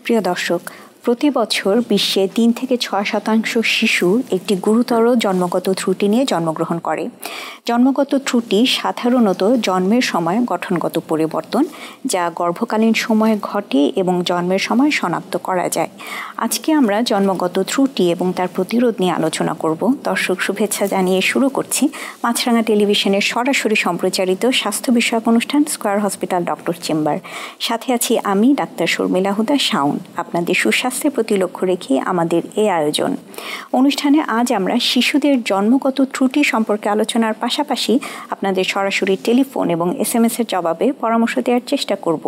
প্রিয় দর্শক, প্রতি বছর বিশ্বে 3 থেকে 6% শিশু একটি গুরুতর জন্মগত ত্রুটি নিয়ে জন্মগ্রহণ করে। জন্মগত ত্রুটি সাধারণত জন্মের সময় গঠনগত পরিবর্তন, যা গর্ভকালীন সময়ে ঘটে এবং জন্মের সময় শনাক্ত করা যায়। আজকে আমরা জন্মগত ত্রুটি এবং তার প্রতিরোধ নিয়ে আলোচনা করব। দর্শক, শুভেচ্ছা জানিয়ে শুরু করছি মাছরাঙা টেলিভিশনের সরাসরি সম্প্রচারিত স্বাস্থ্য বিষয়ক অনুষ্ঠান স্কয়ার হসপিটাল ডক্টর চেম্বার। সাথে আছি আমি ডাক্তার শর্মিলা হুদা শাওন। আপনাদের সুস্বাস্থ্যের প্রতি লক্ষ্য রেখে আমাদের এই আয়োজন। অনুষ্ঠানে আজ আমরা শিশুদের জন্মগত ত্রুটি সম্পর্কে আলোচনার পাশাপাশি আপনাদের সরাসরি টেলিফোন এবং SMS এর জবাবে পরামর্শ দেওয়ার চেষ্টা করব।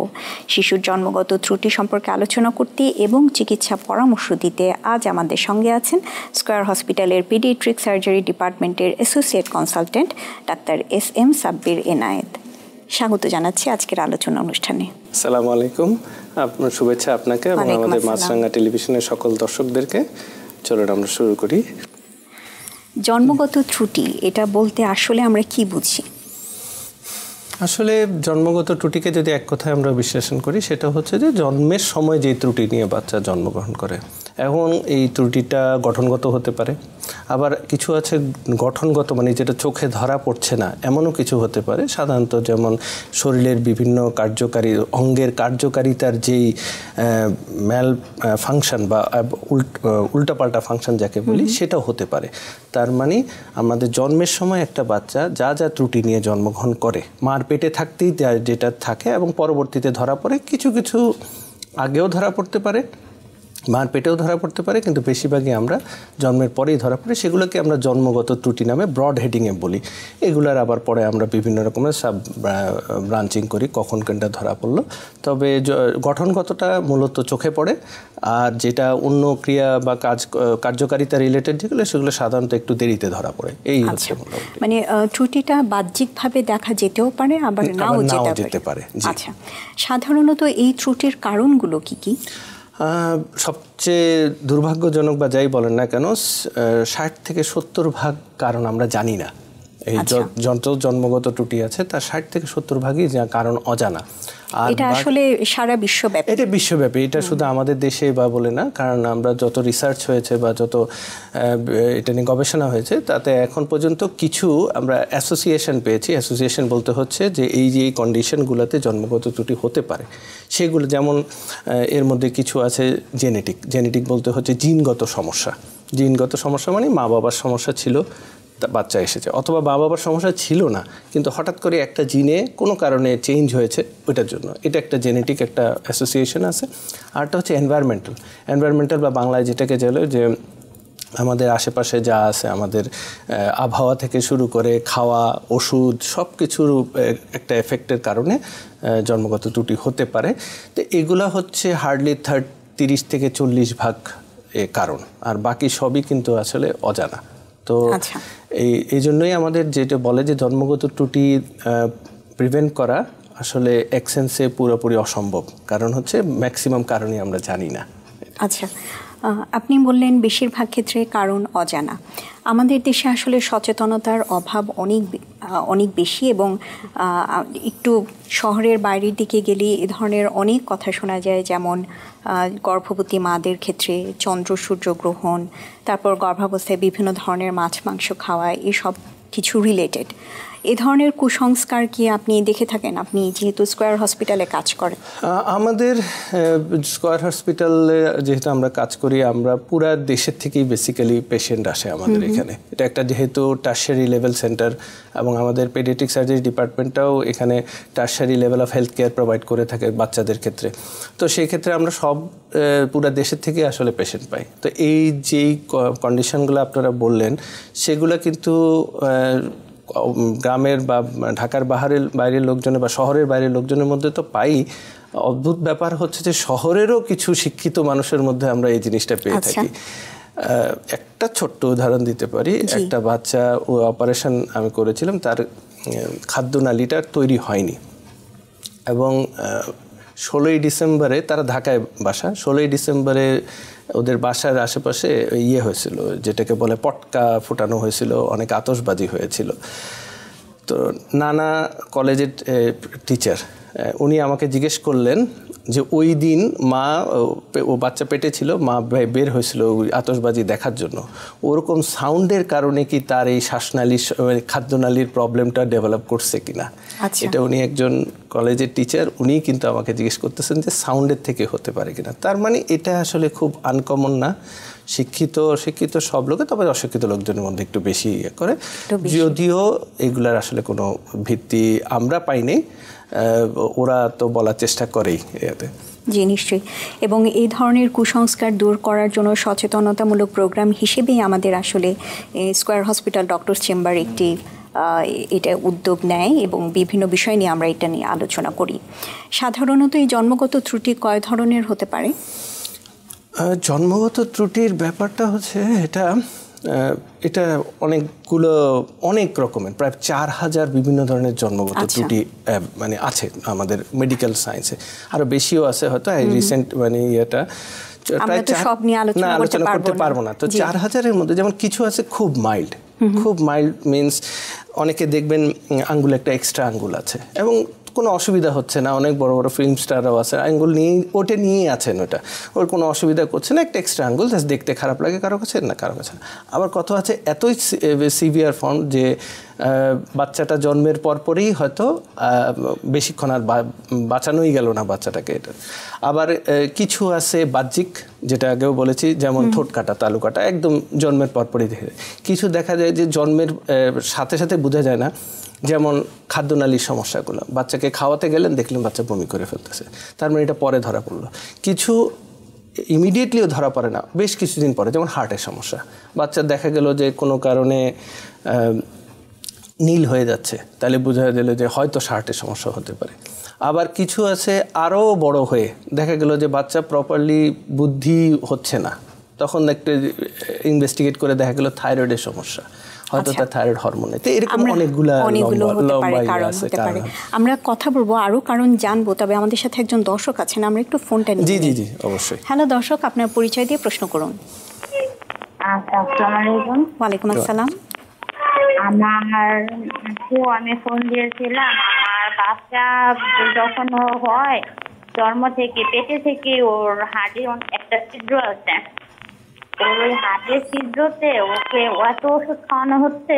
শিশুর জন্মগত ত্রুটি সম্পর্কে আলোচনা করতে এবং চিকিৎসা পরামর্শ দিতে আজ আমাদের সঙ্গে আছেন স্কয়ার হসপিটালের পিডিয়াট্রিক সার্জারি ডিপার্টমেন্টের associate consultant doctor SM Sabbir Enayet. স্বাগত জানাচ্ছি আজকের আলোচনা অনুষ্ঠানে। আসসালামু আলাইকুম, আপনার শুভেচ্ছা আপনাকে এবং আমাদের মাছরাঙা টেলিভিশনের সকল দর্শকদেরকে। চলুন আমরা শুরু করি। জন্মগত ত্রুটি, এটা বলতে আসলে আমরা কি বুঝি? আসলে জন্মগত ত্রুটিকে যদি এক কথায় আমরা বিশ্লেষণ করি, সেটা হচ্ছে যে জন্মের সময় যে ত্রুটি নিয়ে বাচ্চা জন্মগ্রহণ করে। এখন এই ত্রুটিটা গঠনগত হতে পারে, আবার কিছু আছে গঠনগত মানে যেটা চোখে ধরা পড়ছে না, এমনও কিছু হতে পারে। সাধারণত যেমন শরীরের বিভিন্ন কার্যকারী অঙ্গের কার্যকারিতার যেই ম্যাল ফাংশন বা উল্টাপাল্টা ফাংশন যাকে বলি, সেটাও হতে পারে। তার মানে আমাদের জন্মের সময় একটা বাচ্চা যা যা ত্রুটি নিয়ে জন্মগ্রহণ করে, মার পেটে থাকতেই যেটা থাকে এবং পরবর্তীতে ধরা পড়ে, কিছু কিছু আগেও ধরা পড়তে পারে, মার পেটেও ধরা পড়তে পারে, কিন্তু বেশিরভাগই আমরা জন্মের পরেই ধরা পড়ে। সেগুলোকে আমরা জন্মগত ত্রুটি নামে ব্রড হেডিংয়ে বলি। এগুলার আবার পরে আমরা বিভিন্ন রকমের সাব ব্রাঞ্চিং করি কখন কোনটা ধরা পড়লো। তবে গঠনগতটা মূলত চোখে পড়ে, আর যেটা অন্য ক্রিয়া বা কার্যকারিতা রিলেটেড যেগুলো, সেগুলো সাধারণত একটু দেরিতে ধরা পড়ে। এই হচ্ছে মানে ত্রুটিটা বাহ্যিকভাবে দেখা যেতেও পারে, আবার নাও যেতে পারে। আচ্ছা, সাধারণত এই ত্রুটির কারণগুলো কি কি? সবচেয়ে দুর্ভাগ্যজনক বা যাই বলেন না কেন, 60 থেকে 70% কারণ আমরা জানি না। এই জন্মগত ত্রুটি আছে তার 60 থেকে 70%ই কারণ অজানা। এটা আসলে সারা বিশ্বব্যাপী, এটা বিশ্বব্যাপী, এটা শুধু আমাদের দেশে বা বলে না, কারণ আমরা যত রিসার্চ হয়েছে বা যত এটা নিয়ে গবেষণা হয়েছে, তাতে এখন পর্যন্ত কিছু আমরা অ্যাসোসিয়েশন পেয়েছি। অ্যাসোসিয়েশন বলতে হচ্ছে যে এই যে এই কন্ডিশনগুলোতে জন্মগত ত্রুটি হতে পারে, সেগুলো যেমন এর মধ্যে কিছু আছে জেনেটিক বলতে হচ্ছে জিনগত সমস্যা। জিনগত সমস্যা মানে মা বাবার সমস্যা ছিল, বাচ্চা এসেছে, অথবা মা বাবার সমস্যা ছিল না কিন্তু হঠাৎ করে একটা জিনে কোনো কারণে চেঞ্জ হয়েছে, ওইটার জন্য। এটা একটা জেনেটিক একটা অ্যাসোসিয়েশন আছে। আরটা হচ্ছে এনভায়রনমেন্টাল বা বাংলায় যেটাকে বলে যে আমাদের আশেপাশে যা আছে, আমাদের আবহাওয়া থেকে শুরু করে খাওয়া, ওষুধ, সব কিছুর একটা এফেক্টের কারণে জন্মগত ত্রুটি হতে পারে। তো এগুলা হচ্ছে হার্ডলি 30 থেকে 40% কারণ, আর বাকি সবই কিন্তু আসলে অজানা। তো এই জন্যই আমাদের যেটা বলে যে জন্মগত ত্রুটি প্রিভেন্ট করা আসলে এক্সেন্সে পুরোপুরি অসম্ভব, কারণ হচ্ছে ম্যাক্সিমাম কারণই আমরা জানি না। আচ্ছা, আপনি বললেন বেশিরভাগ ক্ষেত্রে কারণ অজানা। আমাদের দেশে আসলে সচেতনতার অভাব অনেক বেশি, এবং একটু শহরের বাইরের দিকে গেলে এ ধরনের অনেক কথা শোনা যায়, যেমন গর্ভবতী মাদের ক্ষেত্রে চন্দ্র সূর্য গ্রহণ, তারপর গর্ভাবস্থায় বিভিন্ন ধরনের মাছ মাংস খাওয়া, এসব কিছু রিলেটেড। এ ধরনের কুসংস্কার কি আপনি দেখে থাকেন, আপনি যেহেতু স্কয়ার হসপিটালে কাজ করেন? আমাদের স্কয়ার হসপিটালে যেহেতু আমরা কাজ করি, আমরা পুরা দেশের থেকেই বেসিক্যালি পেশেন্ট আসে আমাদের এখানে। এটা একটা যেহেতু টারশারি লেভেল সেন্টার, এবং আমাদের পেডিয়াট্রিক সার্জারি ডিপার্টমেন্টটাও এখানে tertiary level of health care provide করে থাকে বাচ্চাদের ক্ষেত্রে। তো সেই ক্ষেত্রে আমরা সব পুরা দেশের থেকে আসলে পেশেন্ট পাই। তো এই যেই কন্ডিশনগুলো আপনারা বললেন, সেগুলো কিন্তু গ্রামের বা ঢাকার বাইরের লোকজনের বা শহরের বাইরের লোকজনের মধ্যে তো পাই। অদ্ভুত ব্যাপার হচ্ছে যে শহরেরও কিছু শিক্ষিত মানুষের মধ্যে আমরা এই জিনিসটা পেয়ে থাকি। একটা ছোট্ট উদাহরণ দিতে পারি। একটা বাচ্চা অপারেশন আমি করেছিলাম, তার খাদ্যনালীটা তৈরি হয়নি, এবং 16ই ডিসেম্বরে, তারা ঢাকায় বাসা, 16ই ডিসেম্বরে ওদের বাসার আশেপাশে হয়েছিল, যেটাকে বলে পটকা ফুটানো হয়েছিল, অনেক আতশবাজি হয়েছিল। তো নানা কলেজের টিচার উনি আমাকে জিজ্ঞেস করলেন যে ওই দিন মা ও বাচ্চা পেটে ছিল, মা বের হয়েছিল আতশবাজি দেখার জন্য, ওরকম সাউন্ডের কারণে কি তার এই শ্বাসনালী খাদ্যনালীর প্রবলেমটা ডেভেলপ করছে কিনা। এটা উনি একজন কলেজের টিচার, উনি কিন্তু আমাকে জিজ্ঞেস করতেছেন যে সাউন্ডের থেকে হতে পারে কিনা। তার মানে এটা আসলে খুব আনকমন না। শিক্ষিত অশিক্ষিত সব লোকে, তবে অশিক্ষিত লোকজনের মধ্যে একটু বেশি ইয়ে করে, যদিও এগুলার আসলে কোনো ভিত্তি আমরা পাইনি, ওরা তো বলার চেষ্টা করেই এতে। জি নিশ্চয়ই। এবং এই ধরনের কুসংস্কার দূর করার জন্য সচেতনতামূলক প্রোগ্রাম হিসেবেই আমাদের আসলে স্কয়ার হসপিটাল ডক্টর চেম্বার একটি এটা উদ্যোগ নেয় এবং বিভিন্ন বিষয় নিয়ে আমরা এটা নিয়ে আলোচনা করি। সাধারণত এই জন্মগত ত্রুটি কয় ধরনের হতে পারে? জন্মগত ত্রুটির ব্যাপারটা হচ্ছে এটা অনেক রকমের, প্রায় 4000 বিভিন্ন ধরনের জন্মগত ত্রুটি মানে আছে আমাদের মেডিকেল সায়েন্সে, আরো বেশিও আছে হয়তো। রিসেন্ট মানে ইয়েটা আলোচনা করতে পারবো না। তো 4000-এর মধ্যে যেমন কিছু আছে খুব মাইল্ড মিনস অনেকে দেখবেন আঙ্গুলে একটা এক্সট্রা আঙ্গুল আছে এবং কোনো অসুবিধা হচ্ছে না, অনেক বড় বড় ফিল্ম স্টাররাও আছে আঙ্গুল নিয়ে ওটা নিয়েই আছেন, ওর কোনো অসুবিধা করছে না, একটা এক্সট্রা আঙ্গুল, দেখতে খারাপ লাগে কারো কাছে না, কারো কাছে না। আবার কথা আছে এতই সিভিয়ার ফর্ম যে বাচ্চাটা জন্মের পরপরই হয়তো বেশিক্ষণ আর বাঁচানোই গেল না বাচ্চাটাকে। এটা আবার কিছু আছে বাহ্যিক, যেটা আগেও বলেছি, যেমন ঠোঁট কাটা, তালু কাটা, একদম জন্মের পরপরই দেখে যায়। কিছু দেখা যায় যে জন্মের সাথে সাথে বোঝা যায় না, যেমন খাদ্যনালীর সমস্যাগুলো, বাচ্চাকে খাওয়াতে গেলেন দেখলেন বাচ্চা বমি করে ফেলতেছে, তার মানে এটা পরে ধরা পড়লো। কিছু ইমিডিয়েটলিও ধরা পড়ে না, বেশ কিছুদিন পরে, যেমন হার্টের সমস্যা, বাচ্চার দেখা গেল যে কোনো কারণে নীল হয়ে যাচ্ছে, তাহলে বোঝা গেল যে হয়তো হার্টের সমস্যা হতে পারে। আবার কিছু আছে আরও বড় হয়ে দেখা গেল যে বাচ্চা প্রপারলি বুদ্ধি হচ্ছে না, তখন একটা ইনভেস্টিগেট করে দেখা গেল থাইরয়েডের সমস্যা, হয়তো তার থাইরয়েড হরমোনে। তো এরকম অনেকগুলো হতে পারে। আমরা কথা বলবো আরো কারণ জানবো, তবে আমাদের সাথে একজন দর্শক আছেন, আমরা একটু ফোনটা নিই। জি অবশ্যই। হ্যালো দর্শক, আপনার পরিচয় দিয়ে প্রশ্ন করুন। আসসালামু আলাইকুম। ওয়ালাইকুম আসসালাম। আমি ফোন দিয়েছিলাম, আমার বাচ্চা যখন হয় জন্ম থেকে পেটে থেকে ওর হাড়ে একটা ছিদ্র আছে, ওই হাড়ের ছিদ্রতে ওকে এত ওষুধ খাওয়ানো হচ্ছে,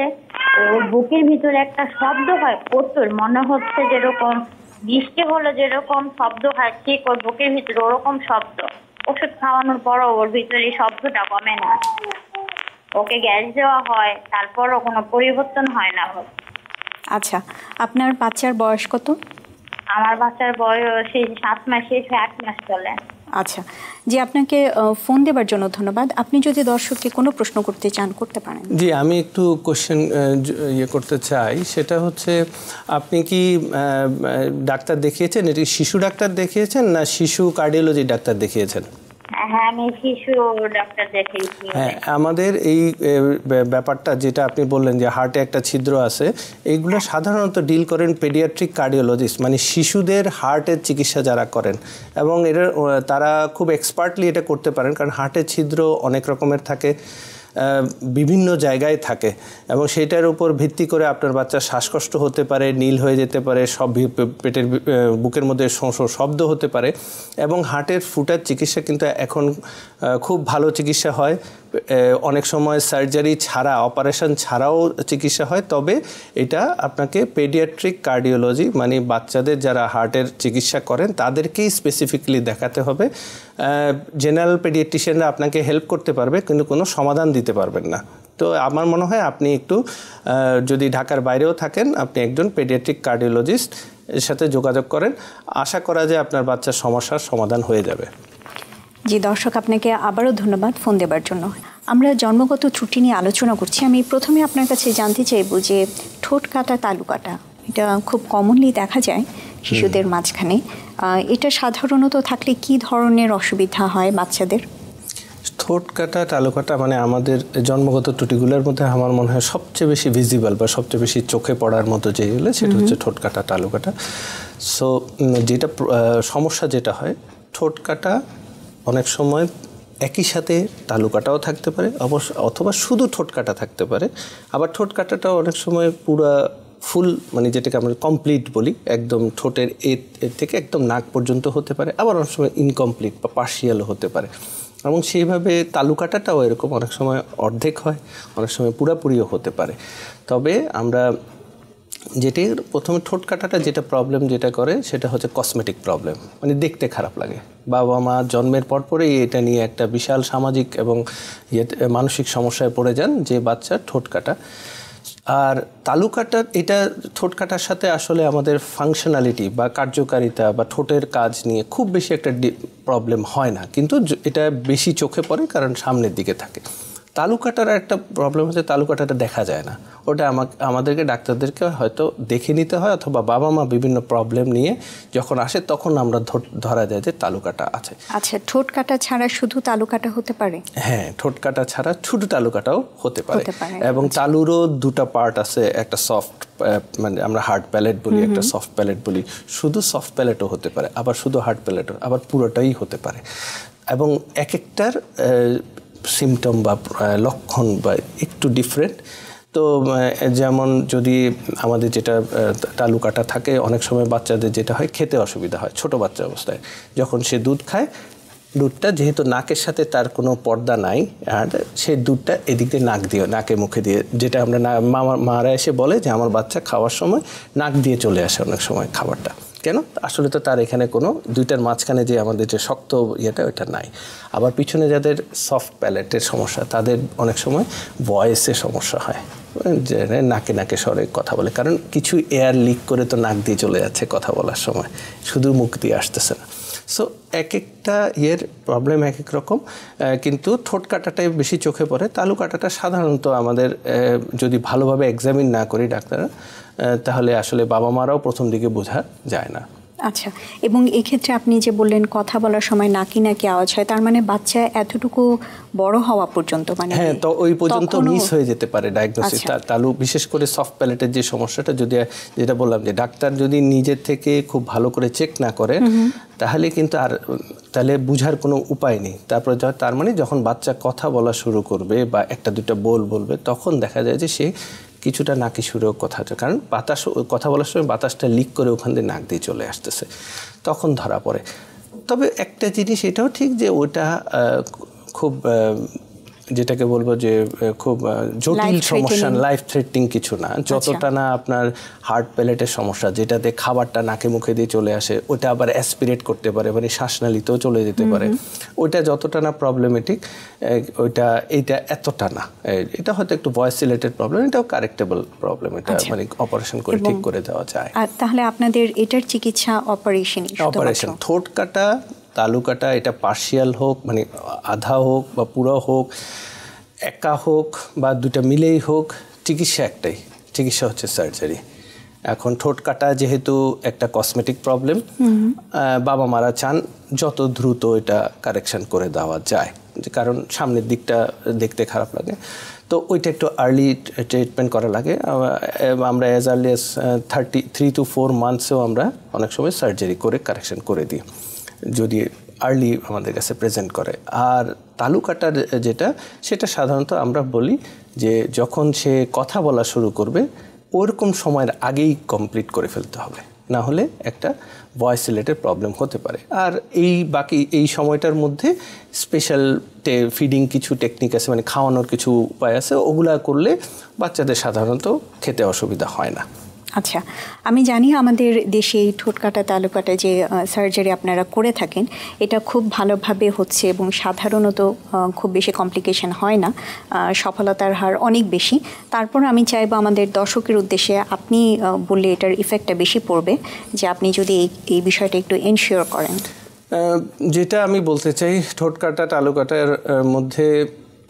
ওর বুকের ভিতরে একটা শব্দ হয় প্রচুর, মনে হচ্ছে যেরকম বৃষ্টি হলো যেরকম শব্দ হয়, ঠিক ওর বুকের ভিতরে ওরকম শব্দ। ওষুধ খাওয়ানোর পরও ওর ভিতরে শব্দটা কমে না। ওকে গ্যাস দেওয়া হয়, তারপরও কোনো পরিবর্তন হয় না। আচ্ছা, আপনার বাচ্চার বয়স কত? আমার বাচ্চার বয়স 7 মাস, 8 মাস চলে। আচ্ছা জি, আপনাকে ফোন দেওয়ার জন্য ধন্যবাদ। আপনি যদি দর্শককে কোনো প্রশ্ন করতে চান করতে পারেন। জি, আমি একটু কোশ্চেন করতে চাই, সেটা হচ্ছে আপনি কি ডাক্তার দেখিয়েছেন, এটি শিশু ডাক্তার দেখিয়েছেন না শিশু কার্ডিওলজি ডাক্তার দেখিয়েছেন? হ্যাঁ, আমি শিশু ডাক্তার দেখিয়েছি। হ্যাঁ, আমাদের এই ব্যাপারটা যেটা আপনি বললেন যে হার্টে একটা ছিদ্র আছে, এইগুলো সাধারণত ডিল করেন পেডিয়াট্রিক কার্ডিওলজিস্ট, মানে শিশুদের হার্টের চিকিৎসা যারা করেন, এবং তারা খুব এক্সপার্টলি এটা করতে পারেন, কারণ হার্টের ছিদ্র অনেক রকমের থাকে, বিভিন্ন জায়গায় থাকে, এবং সেটার উপর ভিত্তি করে আপনার বাচ্চার শ্বাসকষ্ট হতে পারে, নীল হয়ে যেতে পারে, সব পেটের বুকের মধ্যে শব্দ হতে পারে, এবং হার্টের ফুটার চিকিৎসা কিন্তু এখন খুব ভালো চিকিৎসা হয়। অনেক সময় সার্জারি ছাড়া, অপারেশন ছাড়াও চিকিৎসা হয়। তবে এটা আপনাকে পেডিয়াট্রিক কার্ডিওলজি, মানে বাচ্চাদের যারা হার্টের চিকিৎসা করেন তাদেরকেই স্পেসিফিকলি দেখাতে হবে। জেনারেল পেডিয়াট্রিশিয়ানরা আপনাকে হেল্প করতে পারবে, কিন্তু কোনো সমাধান দিতে পারবেন না। তো আমার মনে হয় আপনি একটু, যদি ঢাকার বাইরেও থাকেন, আপনি একজন পেডিয়াট্রিক কার্ডিওলজিস্ট এর সাথে যোগাযোগ করেন, আশা করা যায় আপনার বাচ্চার সমস্যার সমাধান হয়ে যাবে। জি দর্শক, আপনাকে আবারও ধন্যবাদ ফোন দেওয়ার জন্য। আমরা জন্মগত ত্রুটি নিয়ে আলোচনা করছি। আমি প্রথমে আপনার কাছে জানতে চাইব যে ঠোঁট কাটা, তালু কাটা, এটা খুব কমনলি দেখা যায় শিশুদের মাঝখানে। এটা সাধারণত থাকলে কি ধরনের অসুবিধা হয় বাচ্চাদের? ঠোঁট কাটা, তালু কাটা মানে আমাদের জন্মগত ত্রুটিগুলোর মধ্যে আমার মনে হয় সবচেয়ে বেশি ভিজিবল বা সবচেয়ে বেশি চোখে পড়ার মতো যেগুলো, সেটা হচ্ছে ঠোঁট কাটা, তালু কাটা। সো যেটা সমস্যা যেটা হয়, ঠোঁট কাটা অনেক সময় একই সাথে তালু কাটাও থাকতে পারে, অথবা শুধু ঠোঁট কাটা থাকতে পারে। আবার ঠোঁট কাটাটাও অনেক সময় পুরো ফুল মানে যেটাকে আমরা কমপ্লিট বলি, একদম ঠোঁটের এর থেকে একদম নাক পর্যন্ত হতে পারে, আবার অনেক সময় ইনকমপ্লিট বা পার্শিয়ালও হতে পারে। এবং সেইভাবে তালু কাটাটাও এরকম অনেক সময় অর্ধেক হয়, অনেক সময় পুরাপুরিও হতে পারে। তবে আমরা যেটি প্রথমে ঠোঁট কাটাটা যেটা প্রবলেম যেটা করে সেটা হচ্ছে কসমেটিক প্রবলেম, মানে দেখতে খারাপ লাগে। বাবা মা জন্মের পরেই এটা নিয়ে একটা বিশাল সামাজিক এবং মানসিক সমস্যায় পড়ে যান যে বাচ্চার ঠোঁট কাটা। আর তালু কাটার এটা ঠোঁট কাটার সাথে আসলে আমাদের ফাংশনালিটি বা কার্যকারিতা বা ঠোঁটের কাজ নিয়ে খুব বেশি একটা প্রবলেম হয় না, কিন্তু এটা বেশি চোখে পড়ে কারণ সামনের দিকে থাকে। তালু কাটার একটা প্রবলেম হচ্ছে তালু কাটাটা দেখা যায় না, ওটা আমাদেরকে ডাক্তারদেরকে হয়তো দেখে নিতে হয়, অথবা বাবা মা বিভিন্ন প্রবলেম নিয়ে যখন আসে তখন আমরা ধরা যায় যে তালু কাটা আছে। আচ্ছা, ঠোঁট কাটা ছাড়া শুধু তালু কাটা হতে পারে? হ্যাঁ, ঠোঁট কাটা ছাড়া শুধু তালু কাটাও হতে পারে। এবং তালুরও দুটা পার্ট আছে, একটা সফট মানে আমরা হার্ড প্যালেট বলি, একটা সফট প্যালেট বলি। শুধু সফট প্যালেটও হতে পারে, আবার শুধু হার্ড প্যালেটও, আবার পুরোটাই হতে পারে। এবং এক একটার সিমটম বা লক্ষণ বা একটু ডিফারেন্ট। তো যেমন যদি আমাদের যেটা তালু কাটা থাকে, অনেক সময় বাচ্চাদের যেটা হয় খেতে অসুবিধা হয় ছোট বাচ্চা অবস্থায়। যখন সে দুধ খায়, দুধটা যেহেতু নাকের সাথে তার কোনো পর্দা নাই, আর সেই দুধটা এদিক দিয়ে নাকে মুখে দিয়ে, যেটা আমরা মারা এসে বলে যে আমার বাচ্চা খাওয়ার সময় নাক দিয়ে চলে আসে অনেক সময় খাবারটা। কেন? আসলে তো তার এখানে কোনো দুইটার মাঝখানে যে আমাদের যে শক্ত ইয়েটা ওইটা নাই। আবার পিছনে যাদের সফট প্যালেটের সমস্যা, তাদের অনেক সময় ভয়েসে সমস্যা হয়, যে নাকে স্বরে কথা বলে, কারণ কিছু এয়ার লিক করে তো নাক দিয়ে চলে যাচ্ছে কথা বলার সময়, শুধু মুখ দিয়ে আসতেছে না। সো এক একটা প্রবলেম এক এক রকম, কিন্তু ঠোঁট কাটাটাই বেশি চোখে পড়ে। তালু কাটাটা সাধারণত আমাদের যদি ভালোভাবে এক্সামিন না করি ডাক্তাররা, তাহলে আসলে বাবা মারাও প্রথম দিকে বোঝা যায় না। আচ্ছা, এবং এক্ষেত্রে আপনি যে বললেন কথা বলার সময় নাকি আওয়াজ হয়, তার মানে বাচ্চা এতটুকু বড় হওয়া পর্যন্ত, মানে হ্যাঁ, তো ওই পর্যন্ত মিস হয়ে যেতে পারে ডায়াগনোসিস। তালু বিশেষ করে সফট প্যালেটের যে সমস্যাটা, যদি যেটা বললাম যে ডাক্তার যদি নিজের থেকে খুব ভালো করে চেক না করেন, তাহলে কিন্তু তাহলে বুঝার কোনো উপায় নেই। তারপরে তার মানে যখন বাচ্চা কথা বলা শুরু করবে বা একটা দুটা বলবে, তখন দেখা যায় যে সে কিছুটা নাকি সুরেও কথা হচ্ছে, কারণ বাতাস কথা বলার সময় বাতাসটা লিক করে ওখান দিয়ে নাক দিয়ে চলে আসতেছে, তখন ধরা পড়ে। তবে একটা জিনিস এটাও ঠিক যে ওটা খুব যেটাকে বলবো যে খুব জটিল সমস্যা, লাইফ থ্রেটনিং কিছু না, যতটা না আপনার হার্ট প্যালেটের সমস্যা, যেটাতে খাবারটা নাকে মুখে দিয়ে চলে আসে, ওটা আবার অ্যাসপিরেট করতে পারে, মানে শ্বাসনালীতেও চলে যেতে পারে, ওইটা যতটা না প্রবলেমেটিক, এইটা এতটা না। এটা হয়তো একটু ভয়েস রিলেটেড প্রবলেম, এটাও কারেক্টেবল প্রবলেম, এটা মানে অপারেশন করে ঠিক করে দেওয়া যায়। আর তাহলে আপনাদের এটার চিকিৎসা অপারেশন? ঠোঁট কাটা, তালু কাটা, এটা পার্শিয়াল হোক, মানে আধা হোক বা পুরো হোক, একা হোক বা দুটা মিলেই হোক, চিকিৎসা একটাই, চিকিৎসা হচ্ছে সার্জারি। এখন ঠোঁট কাটা যেহেতু একটা কসমেটিক প্রবলেম, বাবা মারা চান যত দ্রুত এটা কারেকশন করে দেওয়া যায়, কারণ সামনের দিকটা দেখতে খারাপ লাগে, তো ওইটা একটু আর্লি ট্রিটমেন্ট করা লাগে। আমরা অ্যাজ আর্লি অ্যাজ 3 to 4 মান্থসেও আমরা অনেক সময় সার্জারি করে কারেকশন করে দিই, যদি আর্লি আমাদের কাছে প্রেজেন্ট করে। আর তালু কাটার যেটা, সেটা সাধারণত আমরা বলি যে যখন সে কথা বলা শুরু করবে ওরকম সময়ের আগেই কমপ্লিট করে ফেলতে হবে, না হলে একটা ভয়েস রিলেটেড প্রবলেম হতে পারে। আর এই সময়টার মধ্যে স্পেশাল ফিডিং কিছু টেকনিক আছে, মানে খাওয়ানোর কিছু উপায় আছে, ওগুলা করলে বাচ্চাদের সাধারণত খেতে অসুবিধা হয় না। আচ্ছা, আমি জানি আমাদের দেশে এই ঠোঁট কাটা তালু কাটা যে সার্জারি আপনারা করে থাকেন, এটা খুব ভালোভাবে হচ্ছে এবং সাধারণত খুব বেশি কমপ্লিকেশন হয় না, সফলতার হার অনেক বেশি। তারপর আমি চাইবো আমাদের দর্শকের উদ্দেশ্যে আপনি বললে এটার ইফেক্টটা বেশি পড়বে, যে আপনি যদি এই বিষয়টা একটু এনশিওর করেন। যেটা আমি বলতে চাই, ঠোঁট কাটা তালু কাটার মধ্যে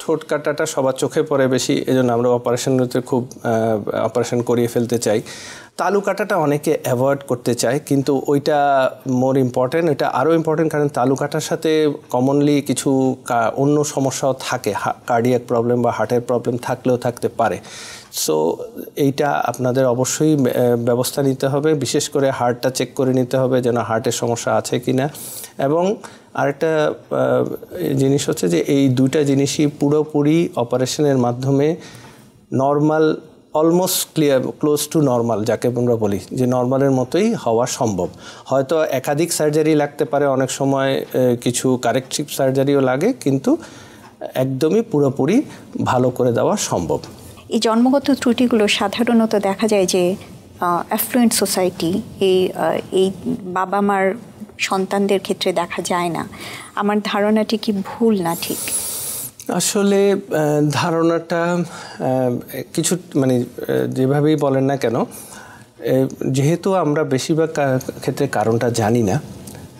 ঠোঁট কাটাটা সবার চোখে পড়ে বেশি, এজন্য আমরা অপারেশন করিয়ে ফেলতে চাই। তালু কাটাটা অনেকে অ্যাভয়েড করতে চায়, কিন্তু ওইটা মোর ইম্পর্টেন্ট, এটা আরও ইম্পর্টেন্ট, কারণ তালু কাটার সাথে কমনলি কিছু অন্য সমস্যাও থাকে, কার্ডিয়াক প্রবলেম বা হার্টের প্রবলেম থাকলেও থাকতে পারে। সো এইটা আপনাদের অবশ্যই ব্যবস্থা নিতে হবে, বিশেষ করে হার্টটা চেক করে নিতে হবে যেন হার্টের সমস্যা আছে কি না। এবং আরেকটা জিনিস হচ্ছে যে এই দুইটা জিনিসই পুরোপুরি অপারেশনের মাধ্যমে normal almost close two normal, যাকে আমরা বলি যে নর্মালের মতোই হওয়া সম্ভব। হয়তো একাধিক সার্জারি লাগতে পারে, অনেক সময় কিছু কারেক্টিভ সার্জারিও লাগে, কিন্তু একদমই পুরোপুরি ভালো করে দেওয়া সম্ভব। এই জন্মগত ত্রুটিগুলো সাধারণত দেখা যায় যে অ্যাফ্লুয়েন্ট সোসাইটি, এই বাবা মার সন্তানদের ক্ষেত্রে দেখা যায় না। আমার ধারণাটি কি ভুল না ঠিক? আসলে ধারণাটা কিছু মানে যেভাবেই বলেন না কেন, যেহেতু আমরা বেশিরভাগ ক্ষেত্রে কারণটা জানি না,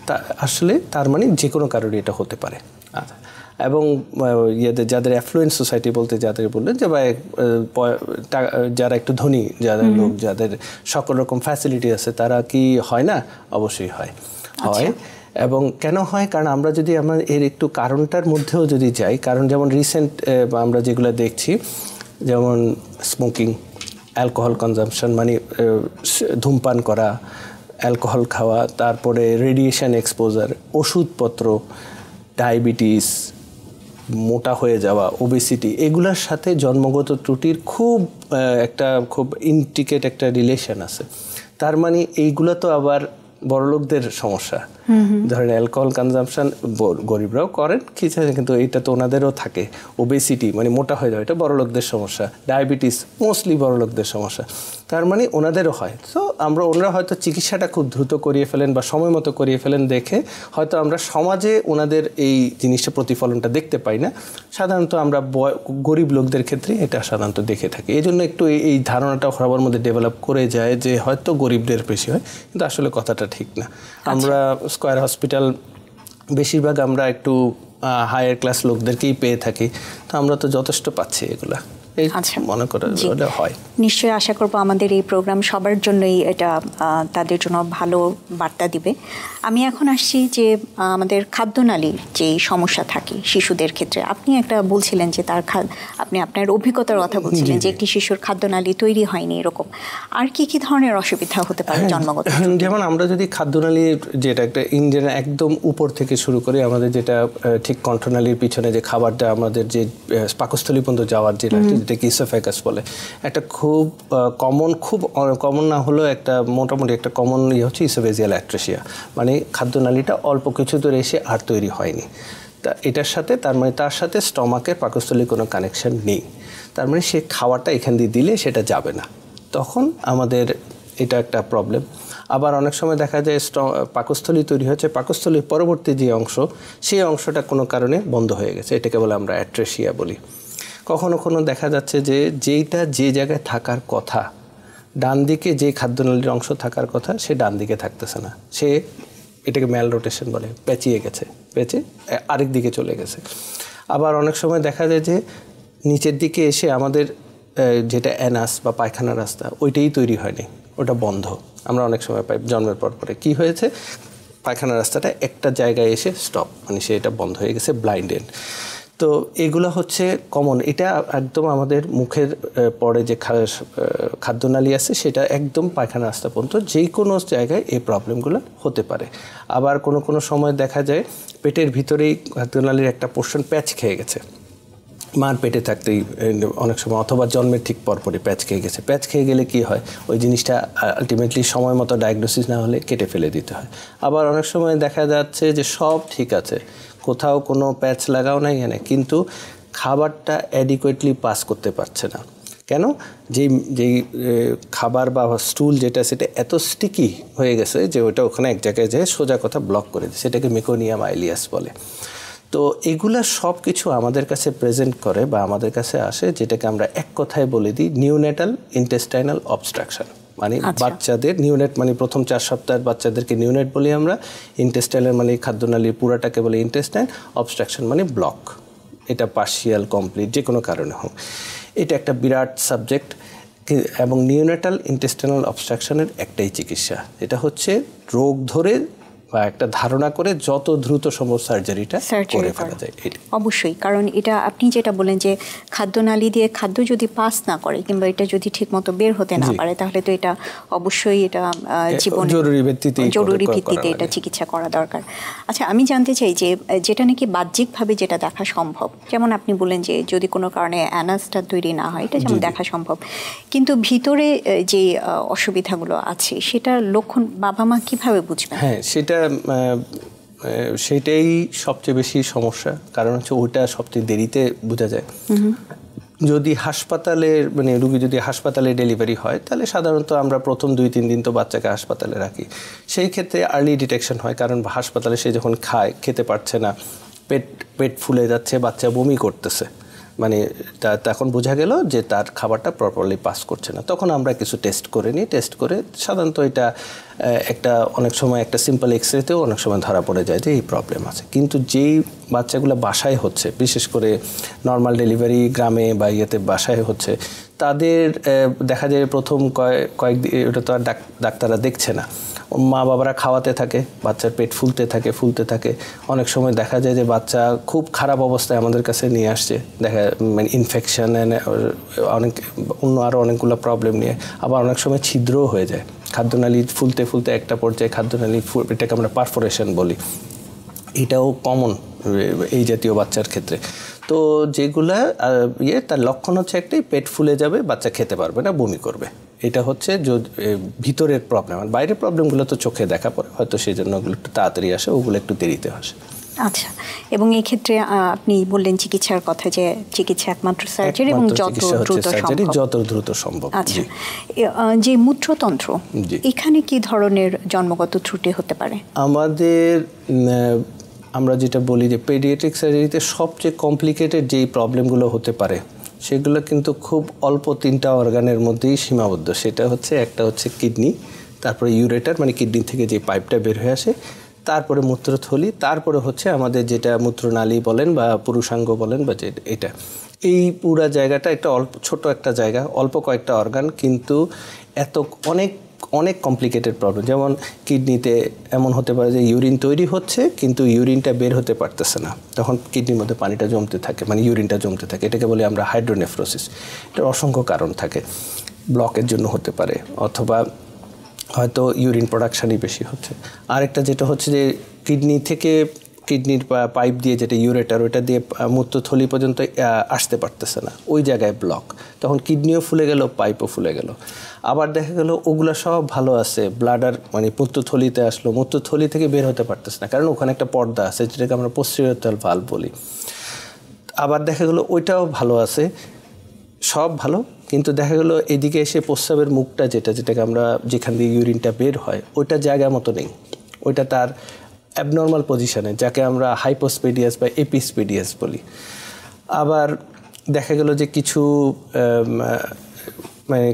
তা আসলে তার মানে যে কোনো কারণে এটা হতে পারে। এবং যাদের অ্যাফ্লুয়েন্ট সোসাইটি বলতে যাদের বললেন যে যারা একটু ধনী, যাদের লোক, যাদের সকল রকম ফ্যাসিলিটি আছে, তারা কি হয় না? অবশ্যই হয়। এবং কেন হয়? কারণ আমরা যদি এর একটু কারণটার মধ্যেও যদি যাই, কারণ যেমন রিসেন্ট আমরা যেগুলো দেখছি, যেমন স্মোকিং, অ্যালকোহল কনজাম্পশন, মানে ধূমপান করা, অ্যালকোহল খাওয়া, তারপরে রেডিয়েশন এক্সপোজার, ওষুধপত্র, ডায়াবেটিস, মোটা হয়ে যাওয়া, ওবেসিটি, এগুলোর সাথে জন্মগত ত্রুটির খুব ইন্টিকেট একটা রিলেশন আছে। তার মানে এইগুলো তো আবার বড়লোকদের সমস্যা। ধরেন অ্যালকোহল কনজাম্পশন গরিবরাও করেন কিন্তু এটা তো ওনাদেরও থাকে। ওবেসিটি মানে মোটা হয়ে যাওয়া, এটা বড়লোকদের সমস্যা। ডায়াবেটিস মোস্টলি বড়লোকদের সমস্যা, তার মানে ওনাদেরও হয়। তো ওনারা হয়তো চিকিৎসাটা খুব দ্রুত করিয়ে ফেলেন বা সময় মতো করিয়ে ফেলেন দেখে হয়তো আমরা সমাজে ওনাদের এই জিনিসটা প্রতিফলনটা দেখতে পাই না। সাধারণত আমরা গরিব লোকদের ক্ষেত্রে এটা সাধারণত দেখে থাকি। এই জন্য একটু এই ধারণাটা সবার মধ্যে ডেভেলপ করে যায় যে হয়তো গরিবদের বেশি হয়, কিন্তু আসলে কথাটা ঠিক না। আমরা স্কয়ার হসপিটাল বেশিরভাগ আমরা একটু হায়ার ক্লাস লোকদেরকেই পেয়ে থাকি, তো আমরা তো যথেষ্ট পাচ্ছি এগুলা। মনে করা হয়। নিশ্চয়ই আশা করব আমাদের এই প্রোগ্রাম সবার জন্যই এটা তাদের জন্য ভালো বার্তা দিবে। আমি এখন আসছি যে আমাদের খাদ্যনালীর যে সমস্যা থাকে শিশুদের ক্ষেত্রে, আপনি একটা বলছিলেন যে আপনি আপনার অভিজ্ঞতার কথা বলছিলেন যে একটি শিশুর খাদ্যনালী তৈরি হয়নি, এরকম আর কি কি ধরনের অসুবিধা হতে পারে জন্মগত? যেমন আমরা যদি খাদ্যনালীর যেটা একটা ইঞ্জিন একদম উপর থেকে শুরু করি, আমাদের যেটা ঠিক কণ্ঠনালীর পিছনে যে খাবারটা আমাদের যে পাকস্থলী পর্যন্ত যাওয়ার যেটাকে ইসোফেগাস বলে, একটা খুব কমন না হলেও একটা মোটামুটি একটা কমন হচ্ছে ইসোফেজিয়াল অ্যাট্রেসিয়া, মানে খাদ্যনালীটা অল্প কিছু দূরে এসে আর তৈরি হয়নি। তা এটার সাথে তার সাথে স্টমাকের পাকস্থলীর কোনো কানেকশন নেই। তার মানে সে খাওয়াটা এখান দিয়ে দিলে সেটা যাবে না, তখন আমাদের এটা একটা প্রবলেম। আবার অনেক সময় দেখা যায় পাকস্থলী তৈরি হচ্ছে, পাকস্থলীর পরবর্তী যে অংশ, সেই অংশটা কোনো কারণে বন্ধ হয়ে গেছে, এটাকে বলে আমরা অ্যাট্রেসিয়া বলি। কখনো দেখা যাচ্ছে যে যেইটা যে জায়গায় থাকার কথা, ডান দিকে যে খাদ্যনালীর অংশ থাকার কথা, সে ডান দিকে থাকতেছে না, সে এটাকে ম্যাল রোটেশন বলে, পেঁচিয়ে গেছে, আরেক দিকে চলে গেছে। আবার অনেক সময় দেখা যায় যে নিচের দিকে এসে আমাদের যেটা অ্যানাস বা পায়খানা রাস্তা, ওইটাই তৈরি হয়নি, ওটা বন্ধ। আমরা অনেক সময় পাই জন্মের পরে কি হয়েছে, পায়খানা রাস্তাটা একটা জায়গায় এসে স্টপ, মানে সে এটা বন্ধ হয়ে গেছে, ব্লাইন্ডেড। তো এগুলো হচ্ছে কমন, এটা একদম আমাদের মুখের পরে যে খাদ্যনালী আছে সেটা একদম পায়খানা রাস্তা পর্যন্ত যে কোনো জায়গায় এই প্রবলেমগুলো হতে পারে। আবার কোনো সময় দেখা যায় পেটের ভিতরেই খাদ্যনালীর একটা পোর্শন প্যাচ খেয়ে গেছে, মার পেটে থাকতেই অনেক সময়, অথবা জন্মের ঠিক পরপরই প্যাচ খেয়ে গেছে। প্যাচ খেয়ে গেলে কি হয়, ওই জিনিসটা আলটিমেটলি সময় মতো ডায়াগনোসিস না হলে কেটে ফেলে দিতে হয়। আবার অনেক সময় দেখা যাচ্ছে যে সব ঠিক আছে, কোথাও কোনো প্যাচ লাগাও নাই এখানে, কিন্তু খাবারটা অ্যাডিকুয়েটলি পাস করতে পারছে না। কেন? যেই খাবার বা স্টুল যেটা, সেটা এত স্টিকি হয়ে গেছে যে ওটা ওখানে এক জায়গায় যেয়ে সোজা কথা ব্লক করে দিচ্ছে, সেটাকে মেকোনিয়াম আইলিয়াস বলে। তো এগুলা সব কিছু আমাদের কাছে প্রেজেন্ট করে বা আমাদের কাছে আসে, যেটাকে আমরা এক কথায় বলে দিই নিউনেটাল ইন্টেস্টাইনাল অবস্ট্রাকশন। মানে বাচ্চাদের নিউনেট মানে প্রথম 4 সপ্তাহের বাচ্চাদেরকে নিউনেট বলি আমরা, ইন্টেস্টাইনাল মানে খাদ্যনালীর পুরাটাকে বলে ইন্টেস্টাইন, অবস্ট্রাকশন মানে ব্লক। এটা পার্শিয়াল, কমপ্লিট, যে কোনো কারণে হোক, এটা একটা বিরাট সাবজেক্ট। এবং নিউনেটাল ইন্টেস্টাইনাল অবস্ট্রাকশনের একটাই চিকিৎসা, এটা হচ্ছে রোগ ধরে বা একটা ধারণা করে যত দ্রুত সম্ভব সার্জারিটা করে ফেলা যায়। অবশ্যই, কারণ এটা আপনি যেটা বলেন যে খাদ্যনালী দিয়ে খাদ্য যদি পাস না করে কিংবা এটা যদি ঠিকমতো বের হতে না পারে তাহলে তো এটা অবশ্যই এটা জীবন জরুরি ভিত্তিতে এটা চিকিৎসা করা দরকার। আচ্ছা, আমি জানতে চাই যে যেটা নাকি বাহ্যিকভাবে যেটা দেখা সম্ভব, যেমন আপনি বলেন যে যদি কোনো কারণে অ্যানাসটা তৈরি না হয় এটা যেমন দেখা সম্ভব, কিন্তু ভিতরে যে অসুবিধাগুলো আছে সেটার লক্ষণ বাবা মা কিভাবে বুঝবেন? হ্যাঁ, সেটাই সবচেয়ে বেশি সমস্যা, কারণ হচ্ছে ওইটা সবচেয়ে দেরিতে বোঝা যায়। যদি রুগী যদি হাসপাতালে ডেলিভারি হয় তাহলে সাধারণত আমরা প্রথম 2-3 দিন তো বাচ্চাকে হাসপাতালে রাখি। সেই ক্ষেত্রে আর্লি ডিটেকশন হয়, কারণ হাসপাতালে সে যখন খেতে পারছে না, পেট ফুলে যাচ্ছে, বাচ্চা বমি করতেছে, তখন বোঝা গেল যে তার খাবারটা প্রপারলি পাস করছে না। তখন আমরা কিছু টেস্ট করে নিই। টেস্ট করে সাধারণত এটা অনেক সময় একটা সিম্পল এক্সরেতেও অনেক সময় ধরা পড়ে যায় যে এই প্রবলেম আছে। কিন্তু যেই বাচ্চাগুলো বাসায় হচ্ছে, বিশেষ করে নর্মাল ডেলিভারি গ্রামে বা বাসায় হচ্ছে, তাদের দেখা যায় প্রথম কয়েকদিন ওটা তো আর ডাক্তাররা দেখছে না, মা বাবারা খাওয়াতে থাকে, বাচ্চার পেট ফুলতে থাকে। অনেক সময় দেখা যায় যে বাচ্চা খুব খারাপ অবস্থায় আমাদের কাছে নিয়ে আসছে, ইনফেকশন আরও অনেকগুলো প্রবলেম নিয়ে। আবার অনেক সময় ছিদ্রও হয়ে যায়, খাদ্যনালী ফুলতে একটা পর্যায়ে খাদ্যনালী, এটাকে আমরা পারফোরেশন বলি, এটাও কমন এই জাতীয় বাচ্চার ক্ষেত্রে। তো যেগুলা তার লক্ষণ হচ্ছে একটাই, পেট ফুলে যাবে, বাচ্চা খেতে পারবে না, বমি করবে। এটা হচ্ছে ভিতরের প্রবলেম। আর বাইরের প্রবলেমগুলো তো চোখে দেখা পড়ে, হয়তো সেই জন্য ওগুলো একটু তাড়াতাড়ি আসে, ওগুলো একটু দেরিতে আসে। আচ্ছা, এবং এই ক্ষেত্রে আপনি বললেন চিকিৎসার কথা, যে চিকিৎসা একমাত্র সার্জারি এবং যত দ্রুত সম্ভব। আচ্ছা, যে মূত্রতন্ত্র, এখানে কি ধরনের জন্মগত ত্রুটি হতে পারে? আমরা যেটা বলি যে পেডিয়াট্রিক সার্জারিতে সবচেয়ে কমপ্লিকেটেড যেই প্রবলেমগুলো হতে পারে সেগুলো কিন্তু খুব অল্প 3টা অর্গানের মধ্যেই সীমাবদ্ধ। সেটা হচ্ছে, একটা হচ্ছে কিডনি, তারপরে ইউরেটার কিডনি থেকে যে পাইপটা বের হয়ে আসে, তারপরে মূত্রথলি, তারপরে হচ্ছে আমাদের যেটা মূত্রনালী বলেন বা পুরুষাঙ্গ বলেন বা এটা, এই পুরা জায়গাটা একটা ছোট একটা জায়গা, অল্প কয়েকটা অর্গান, কিন্তু অনেক কমপ্লিকেটেড প্রবলেম। যেমন কিডনিতে এমন হতে পারে যে ইউরিন তৈরি হচ্ছে কিন্তু ইউরিনটা বের হতে পারতেছে না, তখন কিডনির মধ্যে পানিটা জমতে থাকে, ইউরিনটা জমতে থাকে, এটাকে বলি আমরা হাইড্রোনেফ্রোসিস। এটার অসংখ্য কারণ থাকে, ব্লকের জন্য হতে পারে, অথবা হয়তো ইউরিন প্রোডাকশানই বেশি হচ্ছে। আরেকটা যেটা হচ্ছে যে কিডনির পাইপ দিয়ে যেটা ইউরেটার, ওটা দিয়ে মূত্রথলি পর্যন্ত আসতে পারতেছে না, ওই জায়গায় ব্লক, তখন কিডনিও ফুলে গেল, পাইপও ফুলে গেল। আবার দেখা গেল ওগুলো সব ভালো আছে, ব্লাডার মূত্রথলিতে আসলো, মূত্রথলি থেকে বের হতে পারতেছে না, কারণ ওখানে একটা পর্দা আছে যেটাকে আমরা পোস্টেরিয়র ভালভ বলি। আবার দেখা গেল ওইটাও ভালো আছে, সব ভালো, কিন্তু দেখা গেল এদিকে এসে প্রস্রাবের মুখটা যেটাকে আমরা যেখান দিয়ে ইউরিনটা বের হয়, ওইটা জায়গা মতো নেই, ওইটা তার অ্যাবনর্মাল পজিশনে, যাকে আমরা হাইপোস্পেডিয়াস বা এপিস্পেডিয়াস বলি। আবার দেখা গেল যে কিছু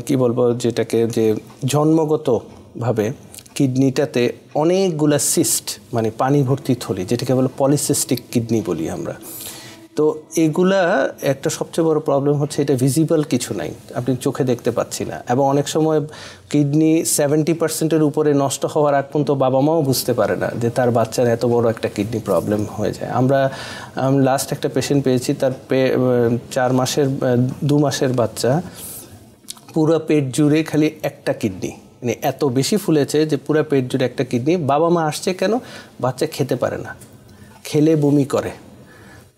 কি বলবো, যেটাকে যে জন্মগতভাবে কিডনিটাতে অনেকগুলা সিস্ট, পানি ভর্তি থলি, যেটাকে বলে পলিসিস্টিক কিডনি বলি আমরা। তো এগুলা একটা সবচেয়ে বড় প্রবলেম হচ্ছে, এটা ভিজিবল কিছু নাই, আপনি চোখে দেখতে পাচ্ছি না, এবং অনেক সময় কিডনি 70% উপরে নষ্ট হওয়ার আগ পর্যন্ত বাবা মাও বুঝতে পারে না যে তার বাচ্চার এত বড় একটা কিডনি প্রবলেম হয়ে যায়। আমরা লাস্ট একটা পেশেন্ট পেয়েছি, তার 2 মাসের বাচ্চা, পুরো পেট জুড়ে খালি একটা কিডনি, এত বেশি ফুলেছে যে পুরো পেট জুড়ে একটা কিডনি। বাবা মা আসছে কেন? বাচ্চা খেতে পারে না, খেলে বমি করে।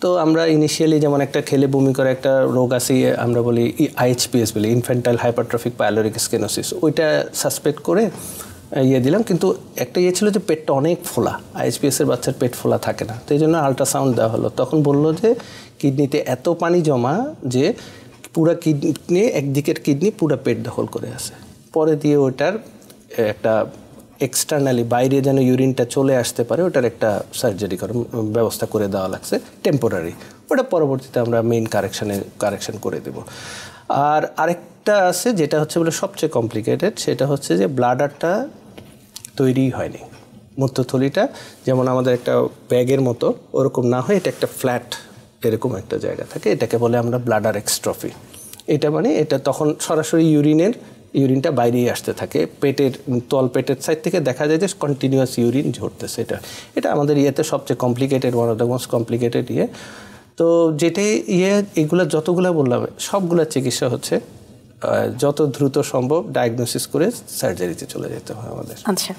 তো আমরা ইনিশিয়ালি যেমন একটা খেলে বমি করে একটা রোগ আছে, আমরা বলি IHPS বলি, ইনফ্যান্টাইল হাইপারট্রফিক পাইলোরিক স্টেনোসিস, ওইটা সাসপেক্ট করে দিলাম, কিন্তু একটা ছিল যে পেটটা অনেক ফোলা, IHPS এর বাচ্চার পেট ফোলা থাকে না, তো এই জন্য আল্ট্রাসাউন্ড দেওয়া হলো। তখন বললো যে কিডনিতে এত পানি জমা যে পুরা কিডনি, একদিকের কিডনি পুরা পেট দখল করে আছে। পরে দিয়ে ওটার একটা এক্সটার্নালি বাইরে যেন ইউরিনটা চলে আসতে পারে, ওটার একটা সার্জারি ব্যবস্থা করে দেওয়া লাগছে টেম্পোরারি, ওটা পরবর্তীতে আমরা মেইন কারেকশন করে দেব। আর আরেকটা আছে যেটা হচ্ছে বলে সবচেয়ে কমপ্লিকেটেড, সেটা হচ্ছে যে ব্লাডারটা তৈরি হয়নি, মূত্রথলিটা যেমন আমাদের একটা ব্যাগের মতো ওরকম না হয়, এটা একটা ফ্ল্যাট এরকম একটা জায়গা থাকে, এটাকে বলে আমরা ব্লাডার এক্সট্রফি। এটা এটা তখন সরাসরি ইউরিনের ইউরিনটা বাইরেই আসতে থাকে, পেটের পেটের সাইড থেকে দেখা যায় যে কন্টিনিউয়াস ইউরিন ঝরতেছে। এটা আমাদের ইয়েতে সবচেয়ে complicated, one of the most complicated ইয়ে। তো যেটাই এগুলো যতগুলো বললাম সবগুলোর চিকিৎসা হচ্ছে যত দ্রুত সম্ভব ডায়াগনোসিস করে সার্জারিতে চলে যেতে হয় আমাদের। আচ্ছা,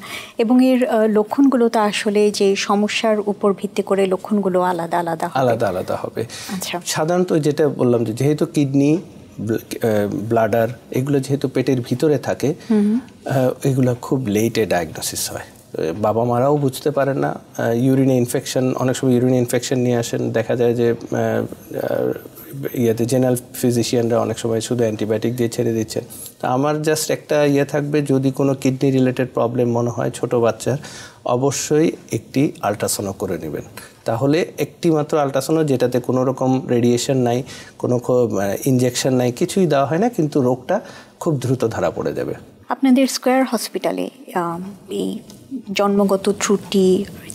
এবং এর লক্ষণগুলো তো আসলে যে সমস্যার উপর ভিত্তি করে লক্ষণগুলো আলাদা আলাদা হবে। আচ্ছা, সাধারণত যেটা বললাম যে যেহেতু কিডনি, ব্লাডার এগুলো যেহেতু পেটের ভিতরে থাকে, এগুলো খুব লেটে ডায়াগনোসিস হয়। বাবা মারাও বুঝতে পারেন না। ইউরিনে ইনফেকশন, অনেক সময় ইউরিনে ইনফেকশন নিয়ে আসেন, দেখা যায় যে জেনারেল ফিজিশিয়ানরা অনেক সময় শুধু অ্যান্টিবায়োটিক দিয়ে ছেড়ে দিচ্ছেন। তা আমার জাস্ট একটা থাকবে, যদি কোনো কিডনি রিলেটেড প্রবলেম মনে হয় ছোট বাচ্চার, অবশ্যই একটি আল্ট্রাসাউন্ড করে নেবেন। তাহলে একটি মাত্র আল্ট্রাসাউন্ড, যেটাতে কোনো রকম রেডিয়েশন নাই, কোনো ইনজেকশন নাই, কিছুই দেওয়া হয় না, কিন্তু রোগটা খুব দ্রুত ধরা পড়ে যাবে। আপনাদের স্কয়ার হসপিটালে এই জন্মগত ত্রুটি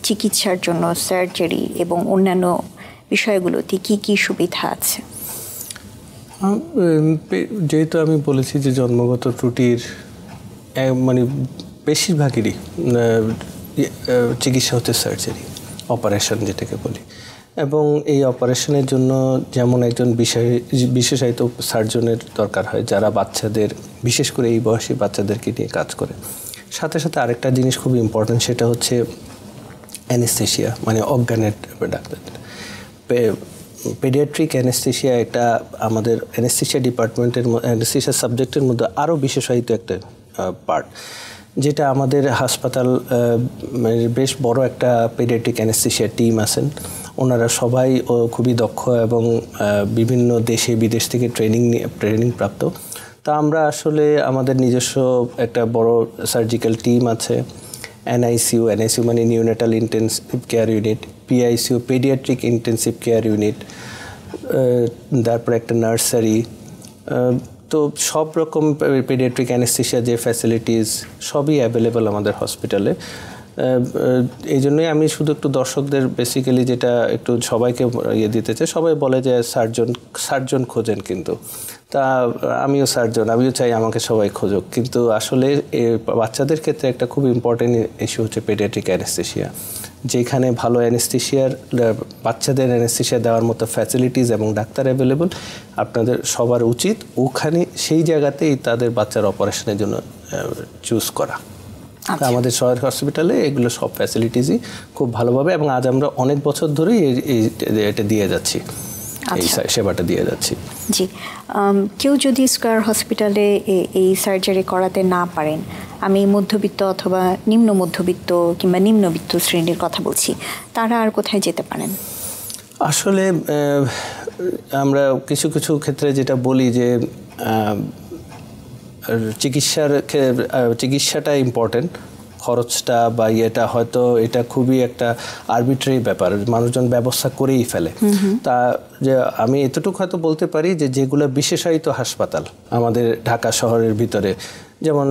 চিকিৎসার জন্য সার্জারি এবং অন্যান্য বিষয়গুলোতে কি কি সুবিধা আছে? যেহেতু আমি বলেছি যে জন্মগত ত্রুটির মানে বেশিরভাগেরই চিকিৎসা হচ্ছে সার্জারি, অপারেশন যেটাকে বলি। এবং এই অপারেশনের জন্য যেমন একজন বিশেষায়িত সার্জনের দরকার হয়, যারা বাচ্চাদের, বিশেষ করে এই বয়সী বাচ্চাদেরকে নিয়ে কাজ করে। সাথে সাথে আরেকটা জিনিস খুব ইম্পর্টেন্ট, সেটা হচ্ছে অ্যানেস্থেশিয়া, মানে অজ্ঞানের ডাক্তার। পেডিয়াট্রিক অ্যানেস্থেশিয়া এটা আমাদের অ্যানেস্থেশিয়া ডিপার্টমেন্টের, অ্যানেস্থেশিয়া সাবজেক্টের মধ্যে আরও বিশেষায়িত একটা পার্ট, যেটা আমাদের হাসপাতাল বেশ বড় একটা পেডিয়াট্রিক অ্যানেস্থেশিয়া টিম আছেন। ওনারা সবাই খুবই দক্ষ এবং বিভিন্ন দেশে বিদেশ থেকে ট্রেনিং প্রাপ্ত। তা আমরা আসলে আমাদের নিজস্ব একটা বড় সার্জিক্যাল টিম আছে। এনআইসিইউ মানে neonatal intensive care unit, PICU paediatric intensive care unit, তারপরে একটা নার্সারি। তো সব রকম পেডিয়াট্রিক অ্যানেস্থেশিয়া যে ফ্যাসিলিটিস সবই অ্যাভেলেবল আমাদের হসপিটালে। এই জন্যই আমি শুধু একটু দর্শকদের বেসিক্যালি যেটা একটু সবাইকে দিতে চাই, সবাই বলে যে সার্জন খোঁজেন, কিন্তু তা আমিও সার্জন, আমিও চাই আমাকে সবাই খোঁজক, কিন্তু আসলে বাচ্চাদের ক্ষেত্রে একটা খুব ইম্পর্টেন্ট ইস্যু হচ্ছে পেডিয়াট্রিক অ্যানেস্থেশিয়া, যেখানে ভালো অ্যানেস্থেশিয়ার, বাচ্চাদের অ্যানেস্থেশিয়া দেওয়ার মতো ফ্যাসিলিটিস এবং ডাক্তার অ্যাভেলেবল। আপনাদের সবার উচিত ওখানে সেই জায়গাতেই তাদের বাচ্চার অপারেশনের জন্য চুজ করা। আমাদের শহর হসপিটালে এগুলো সব ফ্যাসিলিটিসই খুব ভালোভাবে, এবং আজ আমরা অনেক বছর ধরেই এটা দিয়ে যাচ্ছি, এই সেবাটা দিয়ে যাচ্ছি। জি, কেউ যদি স্কয়ার হসপিটালে এই সার্জারি করাতে না পারেন, আমি মধ্যবিত্ত অথবা নিম্ন মধ্যবিত্ত কিংবা নিম্নবিত্ত শ্রেণীর কথা বলছি, তারা আর কোথায় যেতে পারেন? আসলে আমরা কিছু কিছু ক্ষেত্রে যেটা বলি যে চিকিৎসাটা ইম্পর্টেন্ট, খরচটা বা ইয়েটা হয়তো এটা খুবই একটা আরবিট্রারি ব্যাপার, মানুষজন ব্যবস্থা করেই ফেলে। তা যে আমি এতটুকু হয়তো বলতে পারি যে যেগুলো বিশেষায়িত হাসপাতাল আমাদের ঢাকা শহরের ভিতরে, যেমন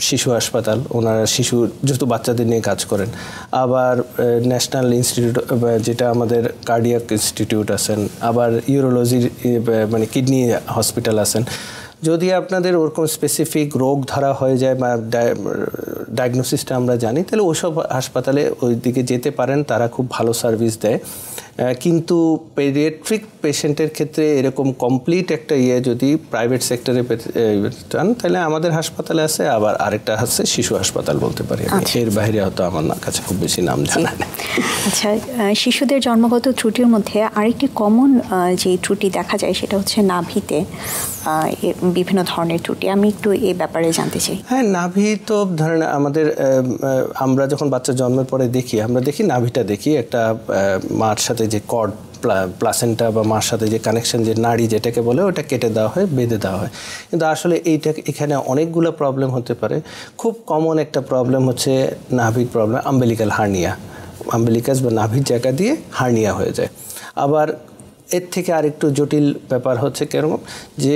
শিশু হাসপাতাল, ওনারা শিশু যেহেতু বাচ্চাদের নিয়ে কাজ করেন, আবার ন্যাশনাল ইনস্টিটিউট যেটা আমাদের কার্ডিয়াক ইনস্টিটিউট আছেন, আবার ইউরোলজির মানে কিডনি হসপিটাল আছেন। যদি আপনাদের ওরকম স্পেসিফিক রোগ ধরা হয়ে যায় বা ডায়াগনোসিসটা আমরা জানি, তাহলে ওইসব হাসপাতালে ওই দিকে যেতে পারেন, তারা খুব ভালো সার্ভিস দেয়। কিন্তু পেডিয়াট্রিক পেশেন্টের ক্ষেত্রে এরকম কমপ্লিট একটা যদি প্রাইভেট সেক্টরে চান, তাহলে আমাদের হাসপাতালে আছে, আবার আরেকটা আছে শিশু হাসপাতাল বলতে পারি। এর বাইরে হয়তো আমার কাছে খুব বেশি নাম জানা নেই। আচ্ছা, শিশুদের জন্মগত ত্রুটির মধ্যে আরেকটি কমন যে ত্রুটি দেখা যায় সেটা হচ্ছে নাভিতে বিভিন্ন ধরনের ত্রুটি। আমি একটু এই ব্যাপারে জানতে চাই। হ্যাঁ, নাভি তো ধরেন আমাদের আমরা যখন বাচ্চা জন্মের পরে আমরা দেখি নাভিটা দেখি একটা মার সাথে যে কর্ড, প্লাসেন্টা বা মার সাথে যে কানেকশন, যে নাড়ি যেটাকে বলে, ওটা কেটে দেওয়া হয়, বেঁধে দেওয়া হয়। কিন্তু আসলে এখানে অনেকগুলো প্রবলেম হতে পারে। খুব কমন একটা প্রবলেম হচ্ছে নাভির প্রবলেম, আম্বেলিকাল হার্নিয়া, আম্বেলিকাস বা নাভির জায়গা দিয়ে হার্নিয়া হয়ে যায়। আবার এর থেকে আরেকটু জটিল ব্যাপার হচ্ছে কেরকম, যে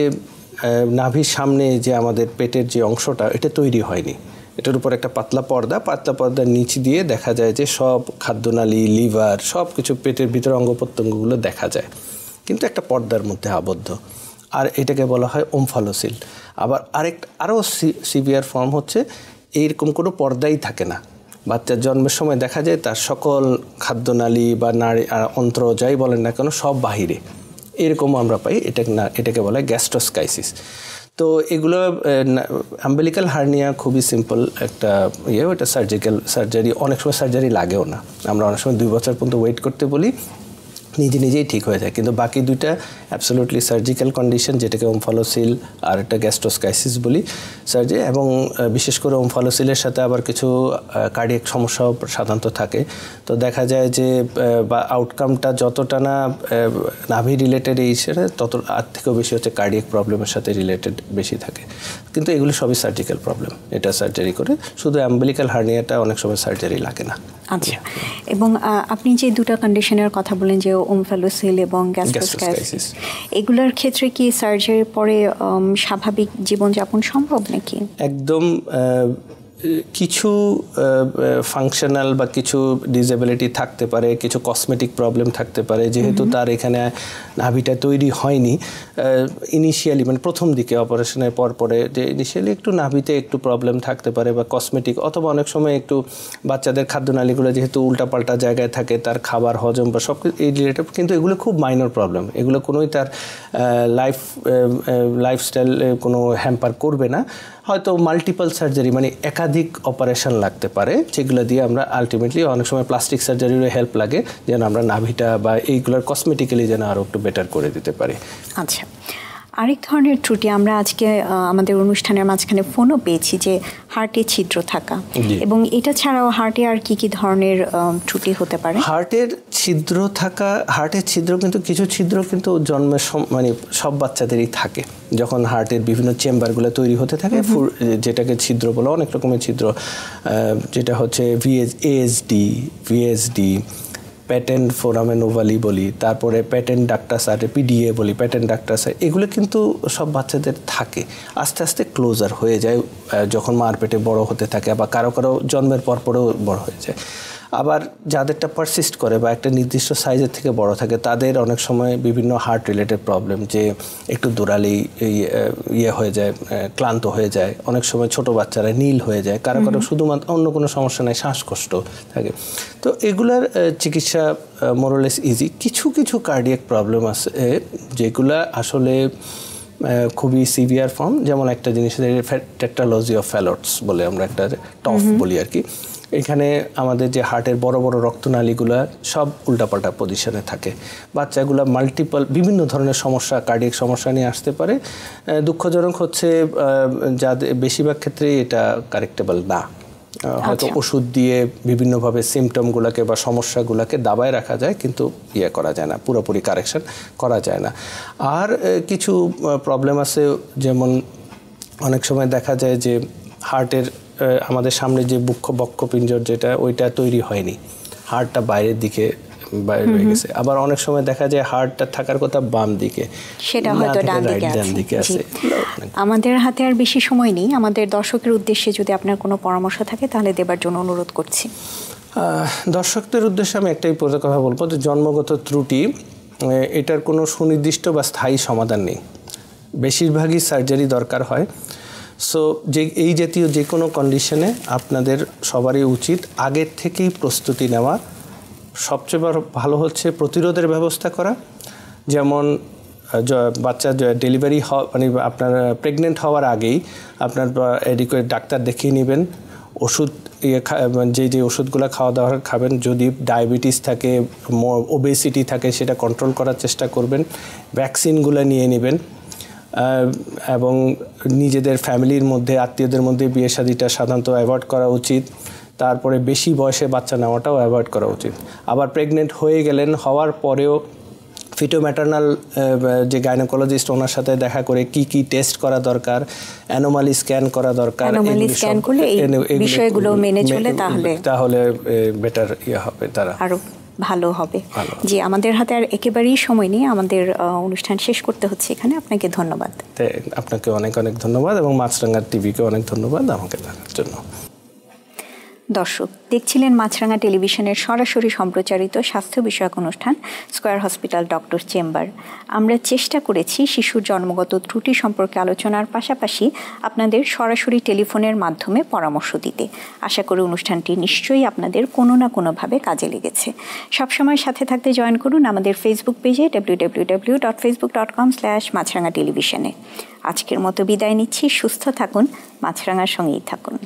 নাভির সামনে যে আমাদের পেটের যে অংশটা, এটা তৈরি হয়নি, এটার উপর একটা পাতলা পর্দার নিচ দিয়ে দেখা যায় যে সব খাদ্যনালী, লিভার, সব কিছু পেটের ভিতরে অঙ্গ প্রত্যঙ্গগুলো দেখা যায়, কিন্তু একটা পর্দার মধ্যে আবদ্ধ। আর এটাকে বলা হয় ওমফালোসিল। আবার আরও সিভিয়ার ফর্ম হচ্ছে এইরকম কোনো পর্দাই থাকে না, বাচ্চার জন্মের সময় দেখা যায় তার সকল খাদ্যনালী বা নাড়ি অন্ত্র যাই বলেন না কেন সব বাহিরে, এরকম আমরা পাই। এটাকে বলা হয় গ্যাস্ট্রোস্কাইসিস। তো এগুলো অ্যাম্বিলিক্যাল হার্নিয়া খুবই সিম্পল একটা ওটা সার্জারি, অনেক সময় সার্জারি লাগেও না, আমরা অনেক সময় 2 বছর পর্যন্ত ওয়েট করতে বলি, নিজেই ঠিক হয়ে যায়। কিন্তু বাকি দুইটা অ্যাবসলিউটলি সার্জিক্যাল কন্ডিশন, যেটাকে ওমফালোসিল আর একটা গ্যাস্ট্রোস্কাইসিস বলি সার্জারি। এবং বিশেষ করে ওমফালোসিলের সাথে আবার কিছু কার্ডিয়াক সমস্যাও সাধারণত থাকে। তো দেখা যায় যে বা আউটকামটা যতটা না নাভি রিলেটেড এই হিসেবে তত আর থেকেও বেশি হচ্ছে কার্ডিয়াক প্রবলেমের সাথে রিলেটেড বেশি থাকে। কিন্তু এগুলো সবই সার্জিক্যাল প্রবলেম, এটা সার্জারি করে। শুধু অ্যাম্বিলিক্যাল হার্নিয়াটা অনেক সময় সার্জারি লাগে না। আচ্ছা, এবং আপনি যে দুটো কন্ডিশনের কথা বলেন যে ওমফালোসিল এবং গ্যাস্ট্রোস্কাইসিস, এগুলোর ক্ষেত্রে কি সার্জারির পরে স্বাভাবিক জীবনযাপন সম্ভব নাকি? একদম কিছু ফাংশনাল বা কিছু ডিসেবিলিটি থাকতে পারে, কিছু কসমেটিক প্রবলেম থাকতে পারে, যেহেতু তার এখানে নাভিটা তৈরি হয়নি ইনিশিয়ালি, মানে প্রথম দিকে অপারেশনের পরে যে ইনিশিয়ালি একটু নাভিতে একটু প্রবলেম থাকতে পারে বা কসমেটিক, অথবা অনেক সময় একটু বাচ্চাদের খাদ্যনালীগুলো যেহেতু উল্টাপাল্টা জায়গায় থাকে, তার খাবার হজম বা সব এই রিলেটেড, কিন্তু এগুলো খুব মাইনর প্রবলেম, এগুলো কোনোই তার লাইফস্টাইল কোনো হ্যাম্পার করবে না। হয়তো মাল্টিপল সার্জারি মানে একাধিক অপারেশন লাগতে পারে, যেগুলো দিয়ে আমরা আলটিমেটলি অনেক সময় প্লাস্টিক সার্জারিরও হেল্প লাগে, যেন আমরা নাভিটা বা এইগুলোর কসমেটিক্যালি যেন আরও একটু বেটার করে দিতে পারি। আচ্ছা, আরেক ধরনের ত্রুটি আমরা আজকে আমাদের অনুষ্ঠানের মাঝখানে ফোনও পেয়েছি যে হার্টে ছিদ্র থাকা, এবং এটা ছাড়াও হার্টে আর কি ধরনের ত্রুটি হতে পারে? হার্টের ছিদ্র থাকা, হার্টের ছিদ্র কিন্তু কিছু ছিদ্র কিন্তু জন্মের মানে সব বাচ্চাদেরই থাকে, যখন হার্টের বিভিন্ন চেম্বারগুলো তৈরি হতে থাকে, যেটাকে ছিদ্র বলে, অনেক রকমের ছিদ্র, যেটা হচ্ছে ভিএসডি, প্যাটেন্ট ফোরামেন ওভালি বলি, তারপরে প্যাটেন্ট ডাক্টাস আর পিডিএ বলি, প্যাটেন্ট ডাক্টাস, এগুলো কিন্তু সব বাচ্চাদের থাকে, আস্তে আস্তে ক্লোজার হয়ে যায় যখন মার পেটে বড় হতে থাকে, বা কারো জন্মের পরেও বড় হয়ে যায়। আবার যাদেরটা পারসিস্ট করে বা একটা নির্দিষ্ট সাইজের থেকে বড় থাকে, তাদের অনেক সময় বিভিন্ন হার্ট রিলেটেড প্রবলেম, যে একটু দৌড়ালেই হয়ে যায়, ক্লান্ত হয়ে যায়, অনেক সময় ছোট বাচ্চারা নীল হয়ে যায়, কারো শুধুমাত্র অন্য কোনো সমস্যা নাই, শ্বাসকষ্ট থাকে। তো এগুলার চিকিৎসা মোরলেস ইজি। কিছু কার্ডিয়াক প্রবলেম আছে যেগুলা আসলে খুবই সিভিয়ার ফর্ম, যেমন একটা জিনিস টেট্রালজি অফ ফ্যালটস বলে আমরা একটা টফ বলি আর কি। এখানে আমাদের যে হার্টের বড় বড় রক্তনালীগুলো সব উল্টাপাল্টা পজিশনে থাকে, বাচ্চাগুলো বিভিন্ন ধরনের সমস্যা, কার্ডিয়াক সমস্যা নিয়ে আসতে পারে। দুঃখজনক হচ্ছে যাদের বেশিরভাগ ক্ষেত্রে এটা কারেক্টেবল না, হয়তো ওষুধ দিয়ে বিভিন্নভাবে সিমটমগুলোকে বা সমস্যাগুলোকে দাবায় রাখা যায়, কিন্তু করা যায় না, পুরোপুরি কারেকশন করা যায় না। আর কিছু প্রবলেম আছে, যেমন অনেক সময় দেখা যায় যে হার্টের আমাদের সামনে যে বক্ষপিঞ্জর যেটা, ওইটা তৈরি হয়নি, হার্টটা বাইরের দিকে বাইরে হয়ে গেছে। আবার অনেক সময় দেখা যায় হার্টটা থাকার কথা বাম দিকে, সেটা হয়তো ডান দিকে আছে। আমাদের হাতে আর বেশি সময় নেই, আমাদের দর্শকের উদ্দেশ্যে যদি আপনার কোনো পরামর্শ থাকে তাহলে দেবার জন্য অনুরোধ করছি। দর্শকদের উদ্দেশ্যে আমি একটাই কথা বলবো, যে জন্মগত ত্রুটি এটার কোনো সুনির্দিষ্ট বা স্থায়ী সমাধান নেই, বেশিরভাগই সার্জারি দরকার হয়। সো এই জাতীয় যে কোনো কন্ডিশনে আপনাদের সবারই উচিত আগের থেকেই প্রস্তুতি নেওয়া। সবচেয়ে ভালো হচ্ছে প্রতিরোধের ব্যবস্থা করা, যেমন বাচ্চা ডেলিভারি মানে আপনার প্রেগনেন্ট হওয়ার আগেই আপনার ডাক্তার দেখিয়ে নেবেন, ওষুধ যে ওষুধগুলো খাওয়া দাওয়া খাবেন, যদি ডায়াবেটিস থাকে, ওবেসিটি থাকে, সেটা কন্ট্রোল করার চেষ্টা করবেন, ভ্যাকসিনগুলো নিয়ে নেবেন, এবং নিজেদের ফ্যামিলির মধ্যে, আত্মীয়দের মধ্যে বিয়ে শাদিটা সাধারণত অ্যাভয়েড করা উচিত। তারপরে বেশি বয়সে বাচ্চা নেওয়াটাও অ্যাভয়েড করা উচিত। আবার প্রেগনেন্ট হয়ে গেলেন, হওয়ার পরেও ফিটোম্যাটার্নাল যে গাইনোকোলজিস্ট, ওনার সাথে দেখা করে কি টেস্ট করা দরকার, অ্যানোমালি স্ক্যান করা দরকার, বিষয়গুলো মেনে চলে তাহলে বেটার হবে, তারা আরো ভালো হবে। জি, আমাদের হাতে আর একেবারেই সময় নেই, আমাদের অনুষ্ঠান শেষ করতে হচ্ছে এখানে। আপনাকে ধন্যবাদ। আপনাকে অনেক অনেক ধন্যবাদ, এবং মাছরাঙ্গা টিভিকে অনেক ধন্যবাদ আমাকে দেখার জন্য। দর্শক দেখছিলেন মাছরাঙা টেলিভিশনের সরাসরি সম্প্রচারিত স্বাস্থ্য বিষয়ক অনুষ্ঠান স্কয়ার হসপিটাল ডক্টর চেম্বার। আমরা চেষ্টা করেছি শিশুর জন্মগত ত্রুটি সম্পর্কে আলোচনার পাশাপাশি আপনাদের সরাসরি টেলিফোনের মাধ্যমে পরামর্শ দিতে। আশা করি অনুষ্ঠানটি নিশ্চয়ই আপনাদের কোনো না কোনোভাবে কাজে লেগেছে। সবসময় সাথে থাকতে জয়েন করুন আমাদের ফেসবুক পেজে www.facebook.com/মাছরাঙা টেলিভিশনে। আজকের মতো বিদায় নিচ্ছি। সুস্থ থাকুন, মাছরাঙার সঙ্গেই থাকুন।